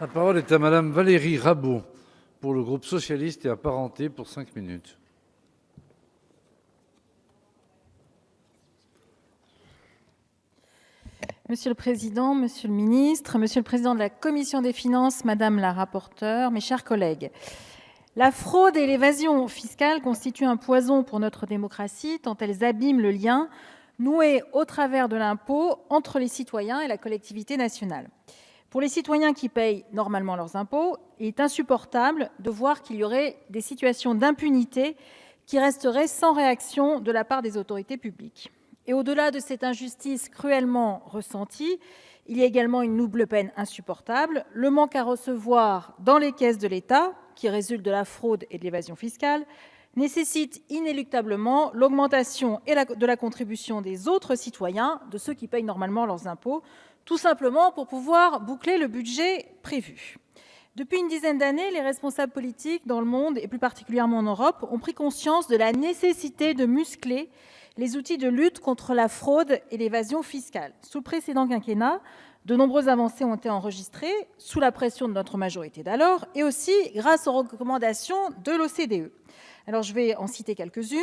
La parole est à Madame Valérie Rabault pour le groupe socialiste et apparenté pour 5 minutes. Monsieur le Président, Monsieur le Ministre, Monsieur le Président de la Commission des Finances, Madame la rapporteure, mes chers collègues, la fraude et l'évasion fiscale constituent un poison pour notre démocratie tant elles abîment le lien noué au travers de l'impôt entre les citoyens et la collectivité nationale. Pour les citoyens qui payent normalement leurs impôts, il est insupportable de voir qu'il y aurait des situations d'impunité qui resteraient sans réaction de la part des autorités publiques. Et au-delà de cette injustice cruellement ressentie, il y a également une double peine insupportable, le manque à recevoir dans les caisses de l'État, qui résulte de la fraude et de l'évasion fiscale, nécessite inéluctablement l'augmentation de la contribution des autres citoyens, de ceux qui payent normalement leurs impôts, tout simplement pour pouvoir boucler le budget prévu. Depuis une dizaine d'années, les responsables politiques dans le monde, et plus particulièrement en Europe, ont pris conscience de la nécessité de muscler les outils de lutte contre la fraude et l'évasion fiscale. Sous le précédent quinquennat, de nombreuses avancées ont été enregistrées sous la pression de notre majorité d'alors et aussi grâce aux recommandations de l'OCDE. Alors je vais en citer quelques-unes.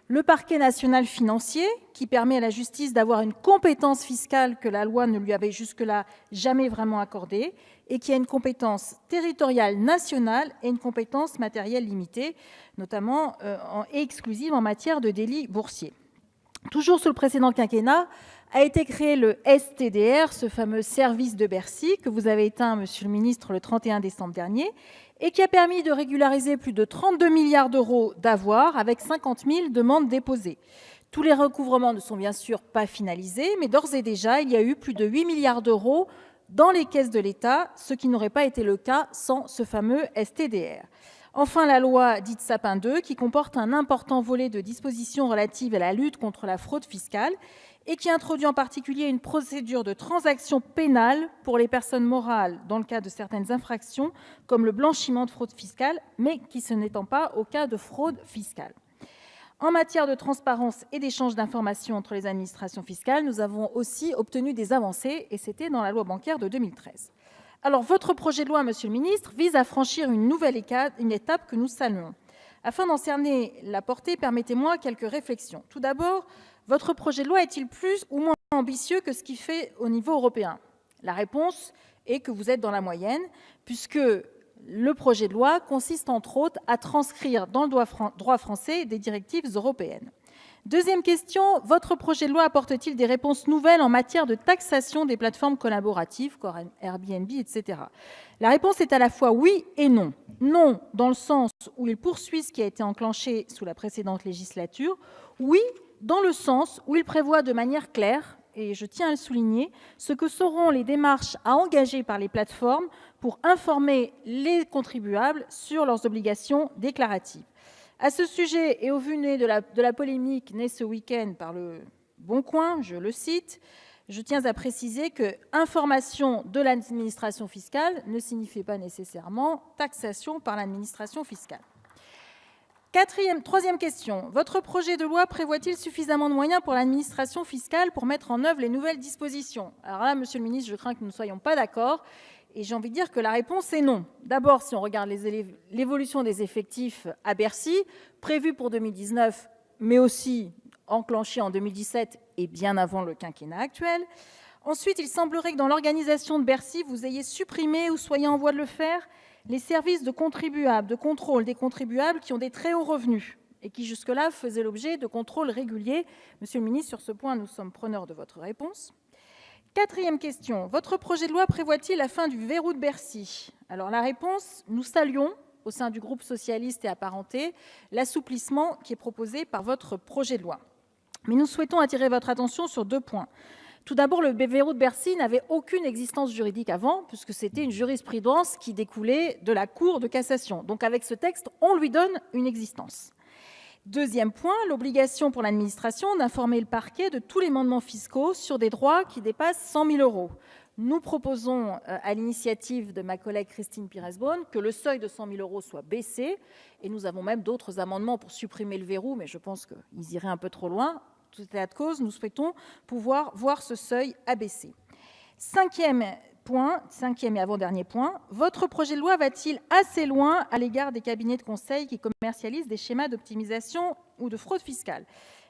Le parquet national financier, qui permet à la justice d'avoir une compétence fiscale que la loi ne lui avait jusque-là jamais vraiment accordée et qui a une compétence territoriale nationale et une compétence matérielle limitée, notamment et exclusive en matière de délits boursiers. Toujours sous le précédent quinquennat, a été créé le STDR, ce fameux service de Bercy que vous avez éteint, Monsieur le Ministre, le 31 décembre dernier, et qui a permis de régulariser plus de 32 milliards d'euros d'avoirs avec 50 000 demandes déposées. Tous les recouvrements ne sont bien sûr pas finalisés, mais d'ores et déjà, il y a eu plus de 8 milliards d'euros dans les caisses de l'État, ce qui n'aurait pas été le cas sans ce fameux STDR. Enfin, la loi dite Sapin II, qui comporte un important volet de dispositions relatives à la lutte contre la fraude fiscale et qui introduit en particulier une procédure de transaction pénale pour les personnes morales dans le cas de certaines infractions, comme le blanchiment de fraude fiscale, mais qui ce n'étend pas au cas de fraude fiscale. En matière de transparence et d'échange d'informations entre les administrations fiscales, nous avons aussi obtenu des avancées, et c'était dans la loi bancaire de 2013. Alors, votre projet de loi, Monsieur le Ministre, vise à franchir une nouvelle étape que nous saluons. Afin d'en cerner la portée, permettez-moi quelques réflexions. Tout d'abord, votre projet de loi est-il plus ou moins ambitieux que ce qu'il fait au niveau européen? La réponse est que vous êtes dans la moyenne, puisque le projet de loi consiste entre autres à transcrire dans le droit français des directives européennes. Deuxième question, votre projet de loi apporte-t-il des réponses nouvelles en matière de taxation des plateformes collaboratives, comme Airbnb, etc. La réponse est à la fois oui et non. Non, dans le sens où il poursuit ce qui a été enclenché sous la précédente législature. Oui, dans le sens où il prévoit de manière claire, et je tiens à le souligner, ce que seront les démarches à engager par les plateformes pour informer les contribuables sur leurs obligations déclaratives. À ce sujet, et au vu de la polémique née ce week-end par Le Bon Coin, je le cite, je tiens à préciser que information de l'administration fiscale ne signifie pas nécessairement taxation par l'administration fiscale. Troisième question. Votre projet de loi prévoit-il suffisamment de moyens pour l'administration fiscale pour mettre en œuvre les nouvelles dispositions? Alors là, Monsieur le Ministre, je crains que nous ne soyons pas d'accord. Et j'ai envie de dire que la réponse est non. D'abord, si on regarde l'évolution des effectifs à Bercy, prévus pour 2019, mais aussi enclenchés en 2017 et bien avant le quinquennat actuel. Ensuite, il semblerait que dans l'organisation de Bercy, vous ayez supprimé ou soyez en voie de le faire les services de contribuables, de contrôle des contribuables qui ont des très hauts revenus et qui jusque-là faisaient l'objet de contrôles réguliers. Monsieur le Ministre, sur ce point, nous sommes preneurs de votre réponse. Quatrième question. Votre projet de loi prévoit-il la fin du verrou de Bercy? Alors la réponse, nous saluons, au sein du groupe socialiste et apparenté, l'assouplissement qui est proposé par votre projet de loi. Mais nous souhaitons attirer votre attention sur 2 points. Tout d'abord, le verrou de Bercy n'avait aucune existence juridique avant, puisque c'était une jurisprudence qui découlait de la Cour de cassation. Donc avec ce texte, on lui donne une existence. Deuxième point, l'obligation pour l'administration d'informer le parquet de tous les mandements fiscaux sur des droits qui dépassent 100 000 euros. Nous proposons, à l'initiative de ma collègue Christine Pires-Beaune, que le seuil de 100 000 euros soit baissé, et nous avons même d'autres amendements pour supprimer le verrou, mais je pense qu'ils iraient un peu trop loin. Tout état de cause, nous souhaitons pouvoir voir ce seuil abaissé. Cinquième cinquième et avant-dernier point, votre projet de loi va-t-il assez loin à l'égard des cabinets de conseil qui commercialisent des schémas d'optimisation ou de fraude fiscale?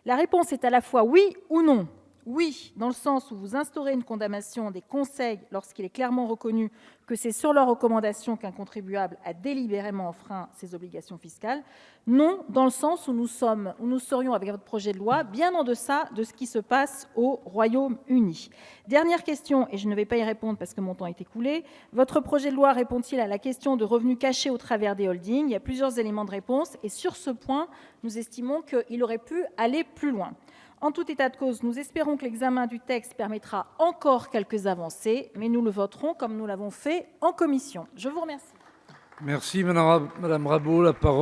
La réponse est à la fois oui ou non. Oui, dans le sens où vous instaurez une condamnation des conseils lorsqu'il est clairement reconnu que c'est sur leur recommandation qu'un contribuable a délibérément enfreint ses obligations fiscales. Non, dans le sens où nous serions, avec votre projet de loi, bien en deçà de ce qui se passe au Royaume-Uni. Dernière question, et je ne vais pas y répondre parce que mon temps est écoulé. Votre projet de loi répond-il à la question de revenus cachés au travers des holdings? Il y a plusieurs éléments de réponse, et sur ce point, nous estimons qu'il aurait pu aller plus loin. En tout état de cause, nous espérons que l'examen du texte permettra encore quelques avancées, mais nous le voterons comme nous l'avons fait en commission. Je vous remercie. Merci, Madame Rabault. La parole